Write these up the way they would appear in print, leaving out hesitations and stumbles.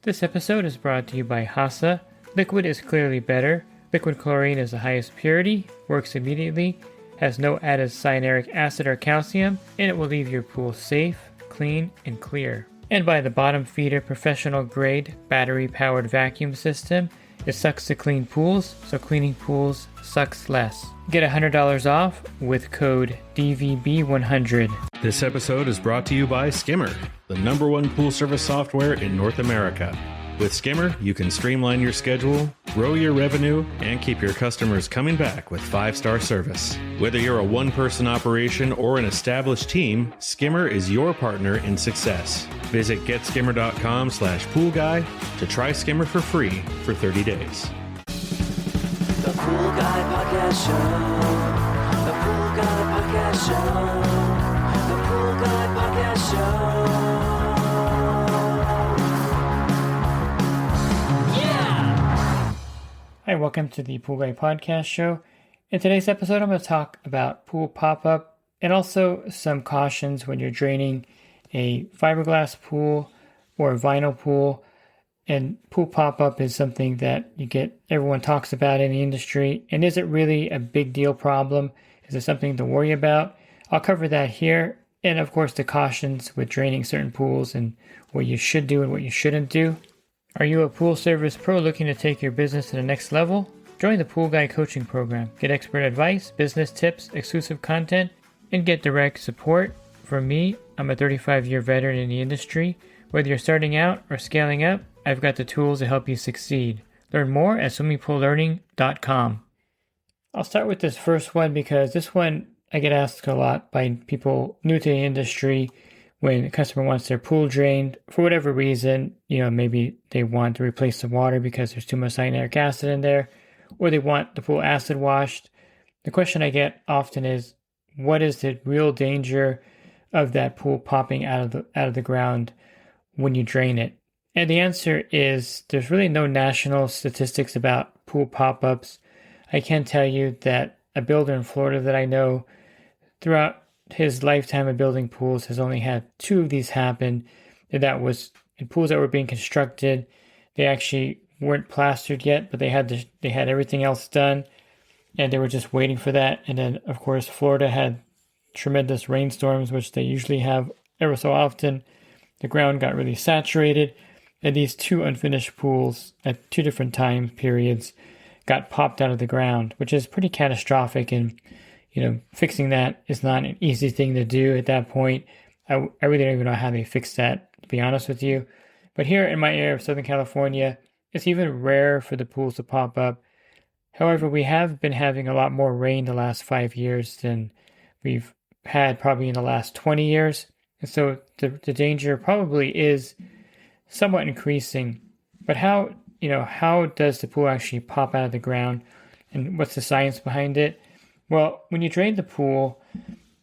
This episode is brought to you by Hasa. Liquid is clearly better. Liquid chlorine is the highest purity, works immediately, has no added cyanuric acid or calcium, and it will leave your pool safe, clean, and clear. And by the bottom feeder professional grade battery powered vacuum system. It sucks to clean pools, so cleaning pools sucks less. Get $100 off with code DVB100. This episode is brought to you by Skimmer, the #1 pool service software in North America. With Skimmer, you can streamline your schedule, grow your revenue, and keep your customers coming back with 5-star service. Whether you're a one-person operation or an established team, Skimmer is your partner in success. Visit getskimmer.com/poolguy to try Skimmer for free for 30 days. The Pool Guy Podcast Show. The Pool Guy Podcast Show. The Pool Guy Podcast Show. Hi, welcome to the Pool Guy Podcast Show. In today's episode, I'm going to talk about pool pop-up and also some cautions when you're draining a fiberglass pool or a vinyl pool. And pool pop-up is something that everyone talks about in the industry. And is it really a big deal problem? Is it something to worry about? I'll cover that here. And of course, the cautions with draining certain pools and what you should do and what you shouldn't do. Are you a pool service pro looking to take your business to the next level? Join the Pool Guy Coaching Program. Get expert advice, business tips, exclusive content, and get direct support from me. I'm a 35-year veteran in the industry. Whether you're starting out or scaling up, I've got the tools to help you succeed. Learn more at swimmingpoollearning.com. I'll start with this first one because this one I get asked a lot by people new to the industry. When a customer wants their pool drained, for whatever reason, maybe they want to replace the water because there's too much cyanuric acid in there, or they want the pool acid washed. The question I get often is, what is the real danger of that pool popping out of the ground when you drain it? And the answer is, there's really no national statistics about pool pop-ups. I can tell you that a builder in Florida that I know, throughout his lifetime of building pools, has only had 2 of these happen. And that was in pools that were being constructed. They actually weren't plastered yet, but they had everything else done, and they were just waiting for that. And then, of course, Florida had tremendous rainstorms, which they usually have ever so often. The ground got really saturated, and these 2 unfinished pools at 2 different time periods got popped out of the ground, which is pretty catastrophic. And fixing that is not an easy thing to do at that point. I really don't even know how they fixed that, to be honest with you. But here in my area of Southern California, it's even rare for the pools to pop up. However, we have been having a lot more rain the last 5 years than we've had probably in the last 20 years. And so the danger probably is somewhat increasing. But how does the pool actually pop out of the ground, and what's the science behind it? Well, when you drain the pool,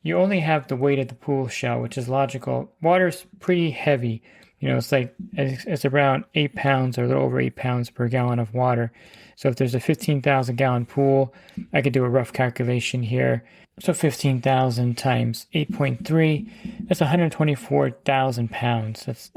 you only have the weight of the pool shell, which is logical. Water's pretty heavy. It's around 8 pounds or a little over 8 pounds per gallon of water. So if there's a 15,000 gallon pool, I could do a rough calculation here. So 15,000 times 8.3, that's 124,000 pounds. That's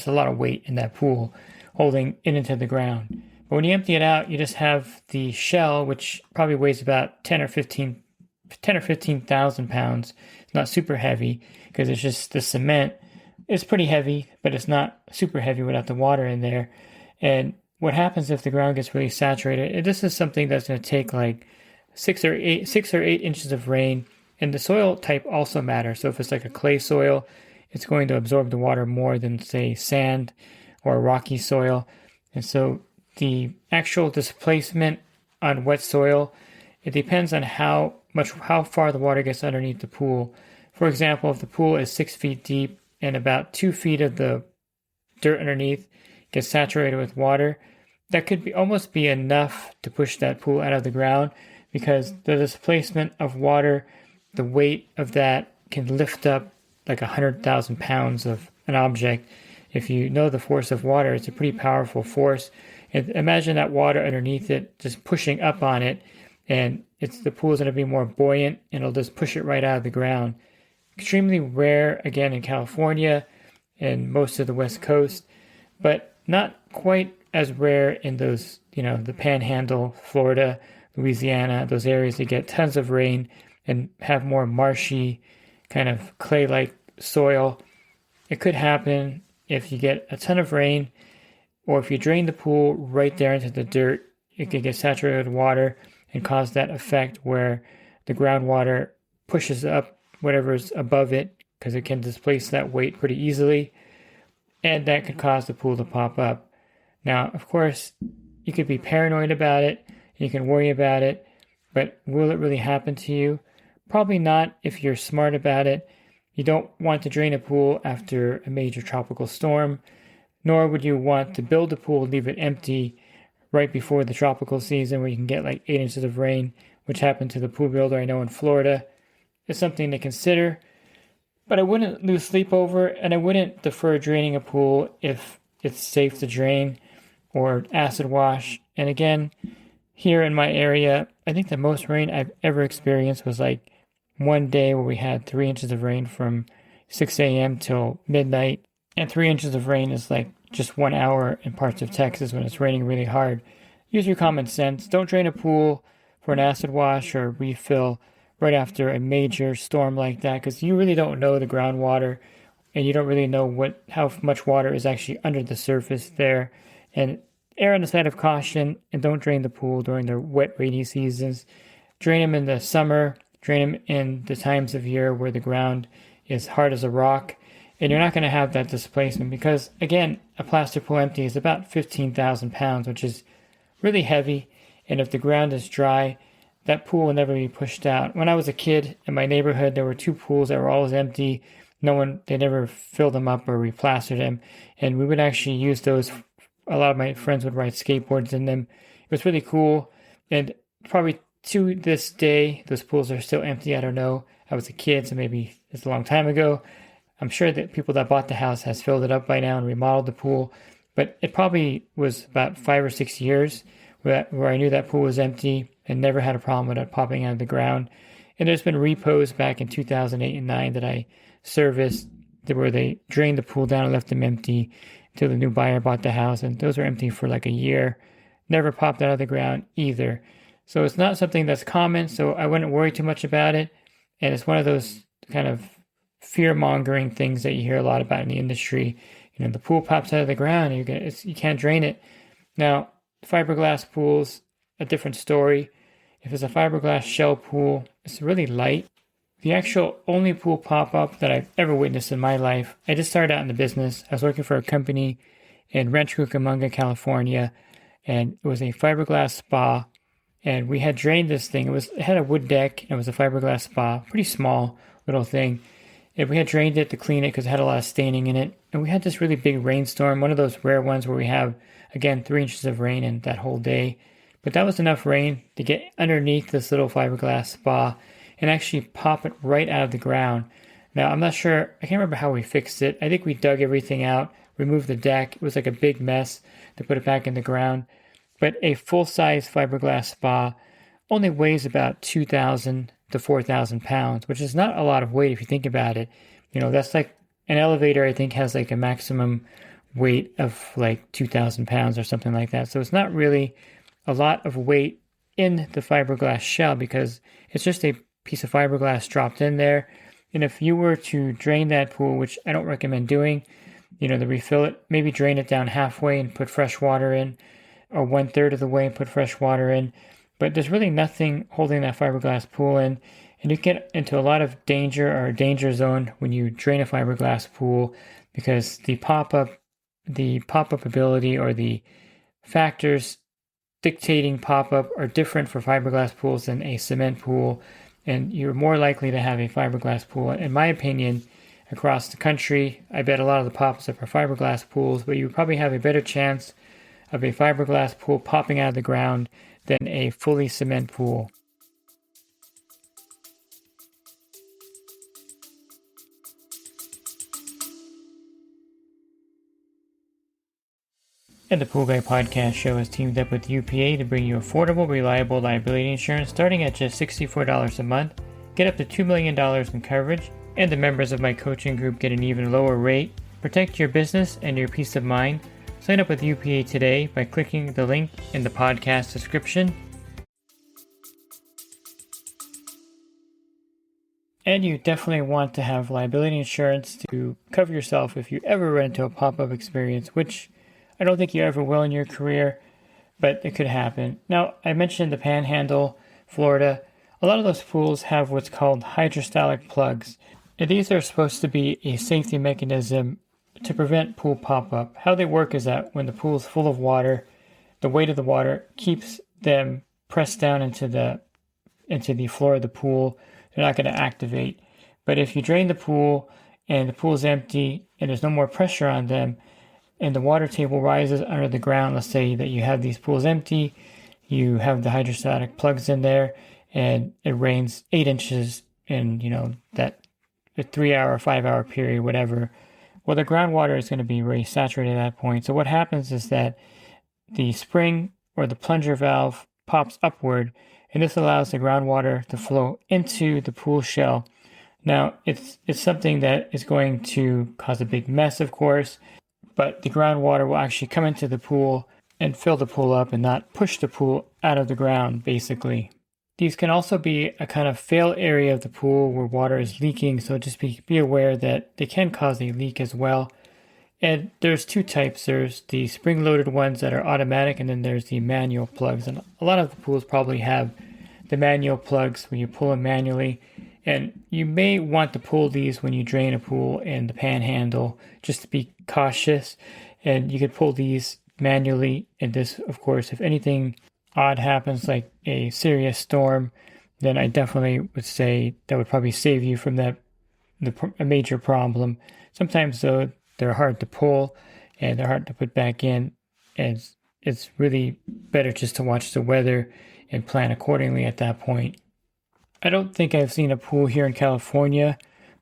a lot of weight in that pool holding it into the ground. But when you empty it out, you just have the shell, which probably weighs about 10 or 15,000 pounds. It's not super heavy because it's just the cement. It's pretty heavy, but it's not super heavy without the water in there. And what happens if the ground gets really saturated? This is something that's going to take like 6 or 8 inches of rain. And the soil type also matters. So if it's like a clay soil, it's going to absorb the water more than, say, sand or rocky soil. And so the actual displacement on wet soil, it depends on how far the water gets underneath the pool. For example, if the pool is 6 feet deep and about 2 feet of the dirt underneath gets saturated with water, that could almost be enough to push that pool out of the ground, because the displacement of water, the weight of that can lift up like 100,000 pounds of an object. If you know the force of water, it's a pretty powerful force. And imagine that water underneath it just pushing up on it, and the pool is going to be more buoyant, and it'll just push it right out of the ground. Extremely rare, again, in California and most of the West Coast. but not quite as rare in those, the Panhandle, Florida, Louisiana, those areas that get tons of rain and have more marshy, kind of clay-like soil. It could happen if you get a ton of rain, or if you drain the pool right there into the dirt. It could get saturated with water and cause that effect where the groundwater pushes up whatever's above it, because it can displace that weight pretty easily, and that could cause the pool to pop up. Now, of course, you could be paranoid about it, you can worry about it, but will it really happen to you? Probably not if you're smart about it. You don't want to drain a pool after a major tropical storm, nor would you want to build a pool and leave it empty right before the tropical season where you can get like 8 inches of rain, which happened to the pool builder I know in Florida. It's something to consider, but I wouldn't lose sleep over, and I wouldn't defer draining a pool if it's safe to drain or acid wash. And again, here in my area, I think the most rain I've ever experienced was like one day where we had 3 inches of rain from 6 a.m. till midnight. And 3 inches of rain is like just 1 hour in parts of Texas when it's raining really hard. Use your common sense. Don't drain a pool for an acid wash or refill right after a major storm like that, because you really don't know the groundwater, and you don't really know how much water is actually under the surface there. And err on the side of caution, and don't drain the pool during the wet, rainy seasons. Drain them in the summer. Drain them in the times of year where the ground is hard as a rock, and you're not going to have that displacement, because, again, a plaster pool empty is about 15,000 pounds, which is really heavy, and if the ground is dry, that pool will never be pushed out. When I was a kid in my neighborhood, there were 2 pools that were always empty. They never filled them up or replastered them, and we would actually use those. A lot of my friends would ride skateboards in them. It was really cool, and probably to this day, those pools are still empty. I don't know. I was a kid, so maybe it's a long time ago. I'm sure that people that bought the house has filled it up by now and remodeled the pool, but it probably was about 5 or 6 years where I knew that pool was empty and never had a problem with it popping out of the ground. And there's been repos back in 2008 and 9 that I serviced where they drained the pool down and left them empty until the new buyer bought the house, and those were empty for like a year. Never popped out of the ground either. So it's not something that's common, so I wouldn't worry too much about it. And it's one of those kind of fear-mongering things that you hear a lot about in the industry. The pool pops out of the ground, and you can't drain it. Now, fiberglass pools, a different story. If it's a fiberglass shell pool, it's really light. The actual only pool pop-up that I've ever witnessed in my life, I just started out in the business. I was working for a company in Rancho Cucamonga, California, and it was a fiberglass spa. And we had drained this thing. It had a wood deck, and it was a fiberglass spa, pretty small little thing. And we had drained it to clean it because it had a lot of staining in it. And we had this really big rainstorm, one of those rare ones where we have, again, 3 inches of rain in that whole day. But that was enough rain to get underneath this little fiberglass spa and actually pop it right out of the ground. Now, I'm not sure, I can't remember how we fixed it. I think we dug everything out, removed the deck. It was like a big mess to put it back in the ground. But a full-size fiberglass spa only weighs about 2,000 to 4,000 pounds, which is not a lot of weight if you think about it. That's like an elevator, I think, has like a maximum weight of like 2,000 pounds or something like that. So it's not really a lot of weight in the fiberglass shell because it's just a piece of fiberglass dropped in there. And if you were to drain that pool, which I don't recommend doing, to refill it, maybe drain it down halfway and put fresh water in, or 1/3 of the way and put fresh water in. But there's really nothing holding that fiberglass pool in. And you get into a lot of danger or danger zone when you drain a fiberglass pool because the pop-up ability or the factors dictating pop-up are different for fiberglass pools than a cement pool. And you're more likely to have a fiberglass pool, in my opinion, across the country. I bet a lot of the pop-ups are for fiberglass pools, but you would probably have a better chance of a fiberglass pool popping out of the ground than a fully cement pool. And the Pool Guy Podcast Show has teamed up with UPA to bring you affordable, reliable liability insurance starting at just $64 a month. Get up to $2 million in coverage, and the members of my coaching group get an even lower rate. Protect your business and your peace of mind Sign up with UPA today by clicking the link in the podcast description. And you definitely want to have liability insurance to cover yourself if you ever run into a pop-up experience, which I don't think you ever will in your career, but it could happen. Now, I mentioned the Panhandle, Florida. A lot of those pools have what's called hydrostatic plugs. And these are supposed to be a safety mechanism to prevent pool pop-up. How they work is that when the pool is full of water, the weight of the water keeps them pressed down into the floor of the pool. They're not going to activate. But if you drain the pool and the pool is empty and there's no more pressure on them and the water table rises under the ground, let's say that you have these pools empty, you have the hydrostatic plugs in there, and it rains 8 inches in, that a 3-hour, 5-hour period, whatever. Well, the groundwater is going to be very saturated at that point. So what happens is that the spring or the plunger valve pops upward, and this allows the groundwater to flow into the pool shell. Now, it's something that is going to cause a big mess, of course, but the groundwater will actually come into the pool and fill the pool up and not push the pool out of the ground, basically. These can also be a kind of fail area of the pool where water is leaking, so just be aware that they can cause a leak as well. And there's 2 types. There's the spring-loaded ones that are automatic, and then there's the manual plugs. And a lot of the pools probably have the manual plugs where you pull them manually. And you may want to pull these when you drain a pool in the Panhandle, just to be cautious. And you could pull these manually. And this, of course, if anything odd happens, like a serious storm, then I definitely would say that would probably save you from a major problem. Sometimes, though, they're hard to pull and they're hard to put back in, and it's really better just to watch the weather and plan accordingly at that point. I don't think I've seen a pool here in California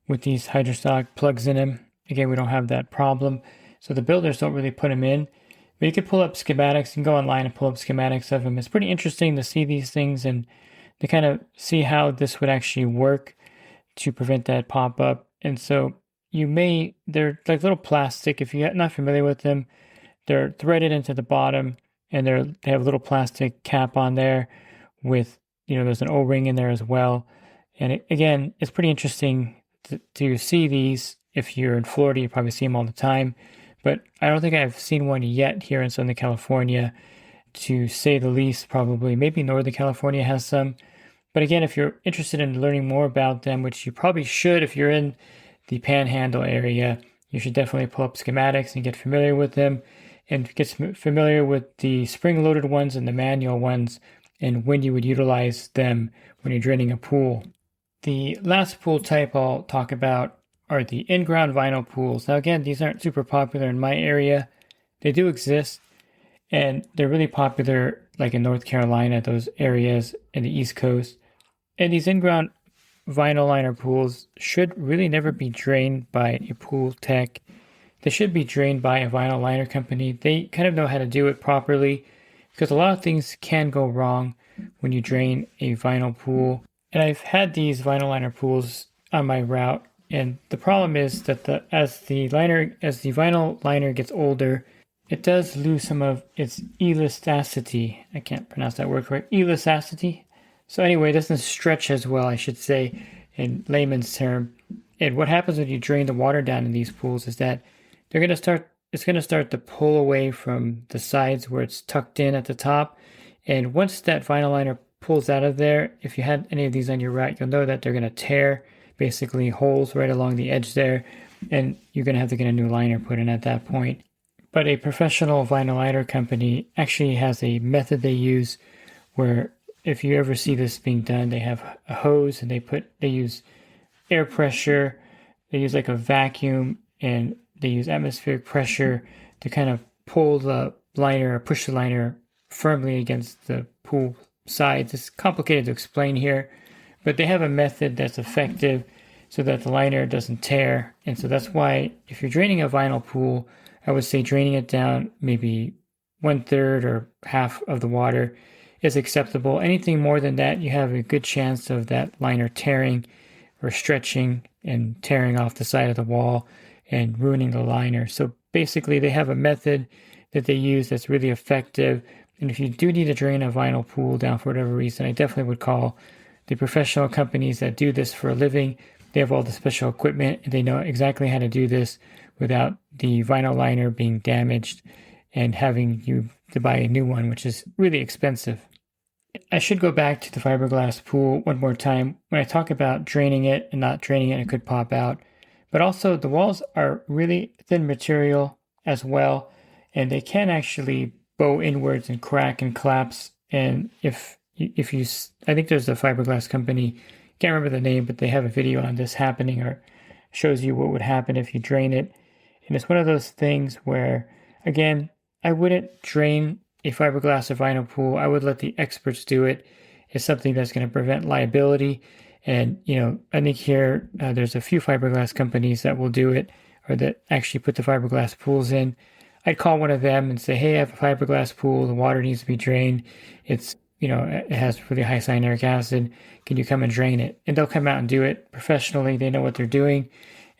with these hydrostatic plugs in them. Again, we don't have that problem, so the builders don't really put them in. But you can pull up schematics. You can go online and pull up schematics of them. It's pretty interesting to see these things and to kind of see how this would actually work to prevent that pop-up. And so they're like little plastic. If you're not familiar with them, they're threaded into the bottom, and they have a little plastic cap on there with, there's an O-ring in there as well. And again, it's pretty interesting to see these. If you're in Florida, you probably see them all the time. But I don't think I've seen one yet here in Southern California, to say the least, probably. Maybe Northern California has some. But again, if you're interested in learning more about them, which you probably should if you're in the Panhandle area, you should definitely pull up schematics and get familiar with them and get familiar with the spring-loaded ones and the manual ones and when you would utilize them when you're draining a pool. The last pool type I'll talk about are the in-ground vinyl pools. Now again, these aren't super popular in my area. They do exist, and they're really popular like in North Carolina, those areas in the East Coast. And these in-ground vinyl liner pools should really never be drained by a pool tech. They should be drained by a vinyl liner company. They kind of know how to do it properly, because a lot of things can go wrong when you drain a vinyl pool. And I've had these vinyl liner pools on my route, and the problem is that as the vinyl liner gets older, it does lose some of its elasticity. I can't pronounce that word correctly. Elasticity. So anyway, it doesn't stretch as well, I should say, in layman's term. And what happens when you drain the water down in these pools is that it's going to start to pull away from the sides where it's tucked in at the top. And once that vinyl liner pulls out of there, if you had any of these on your route, you'll know that they're going to tear basically holes right along the edge there, and you're going to have to get a new liner put in at that point. But a professional vinyl liner company actually has a method they use where, if you ever see this being done, they have a hose and they use air pressure, they use like a vacuum, and they use atmospheric pressure to kind of pull the liner or push the liner firmly against the pool sides. It's complicated to explain here, but they have a method that's effective so that the liner doesn't tear. And so that's why if you're draining a vinyl pool, I would say draining it down maybe 1/3 or half of the water is acceptable. Anything more than that, you have a good chance of that liner tearing or stretching and tearing off the side of the wall and ruining the liner. So basically they have a method that they use that's really effective. And if you do need to drain a vinyl pool down for whatever reason, I definitely would call the professional companies that do this for a living. They have all the special equipment and they know exactly how to do this without the vinyl liner being damaged and having you to buy a new one, which is really expensive. I should go back to the fiberglass pool one more time. When I talk about draining it and not draining it, it could pop out. But also the walls are really thin material as well, and they can actually bow inwards and crack and collapse. And if you, I think there's a fiberglass company, can't remember the name, but they have a video on this happening or shows you what would happen if you drain it. And it's one of those things where, again, I wouldn't drain a fiberglass or vinyl pool. I would let the experts do it. It's something that's going to prevent liability. And, I think here there's a few fiberglass companies that will do it or that actually put the fiberglass pools in. I'd call one of them and say, hey, I have a fiberglass pool. The water needs to be drained. It's, it has really high cyanuric acid. Can you come and drain it? And they'll come out and do it professionally. They know what they're doing.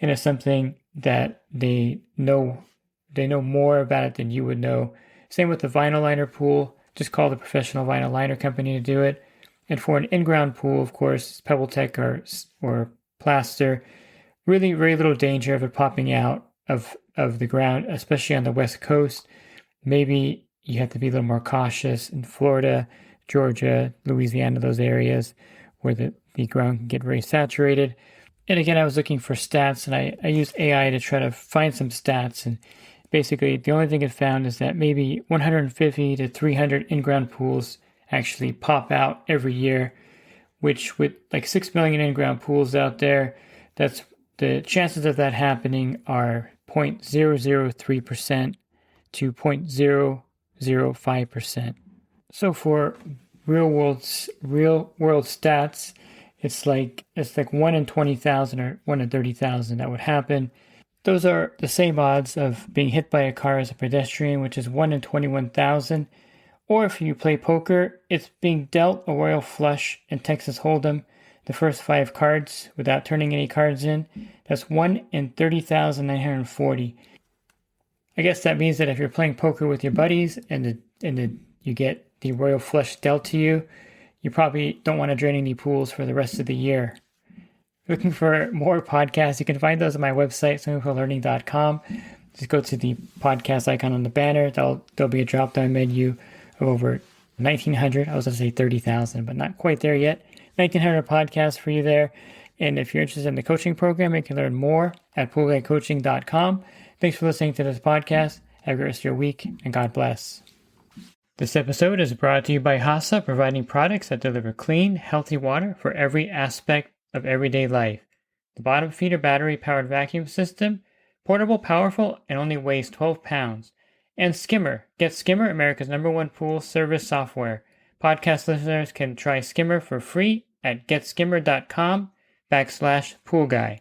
And it's something that they know more about it than you would know. Same with the vinyl liner pool. Just call the professional vinyl liner company to do it. And for an in-ground pool, of course, PebbleTech or plaster, really very little danger of it popping out of the ground, especially on the West Coast. Maybe you have to be a little more cautious in Florida, Georgia, Louisiana, those areas where the ground can get very saturated. And again, I was looking for stats, and I used AI to try to find some stats. And basically, the only thing it found is that maybe 150 to 300 in-ground pools actually pop out every year, which with like 6 million in-ground pools out there, that's the chances of that happening are 0.003% to 0.005%. So for real world stats, it's like 1 in 20,000 or 1 in 30,000 that would happen. Those are the same odds of being hit by a car as a pedestrian, which is 1 in 21,000. Or if you play poker, it's being dealt a royal flush in Texas Hold'em, the first 5 cards without turning any cards in. That's 1 in 30,940. I guess that means that if you're playing poker with your buddies and you get the royal flush dealt to you, you probably don't want to drain any pools for the rest of the year. Looking for more podcasts, you can find those on my website, swimmingpoollearning.com. Just go to the podcast icon on the banner. There'll be a drop-down menu of over 1,900. I was going to say 30,000, but not quite there yet. 1,900 podcasts for you there. And if you're interested in the coaching program, you can learn more at poolguycoaching.com. Thanks for listening to this podcast. Have a great rest of your week, and God bless. This episode is brought to you by HASA, providing products that deliver clean, healthy water for every aspect of everyday life. The bottom feeder battery-powered vacuum system, portable, powerful, and only weighs 12 pounds. And Skimmer. Get Skimmer, America's #1 pool service software. Podcast listeners can try Skimmer for free at getskimmer.com/poolguy.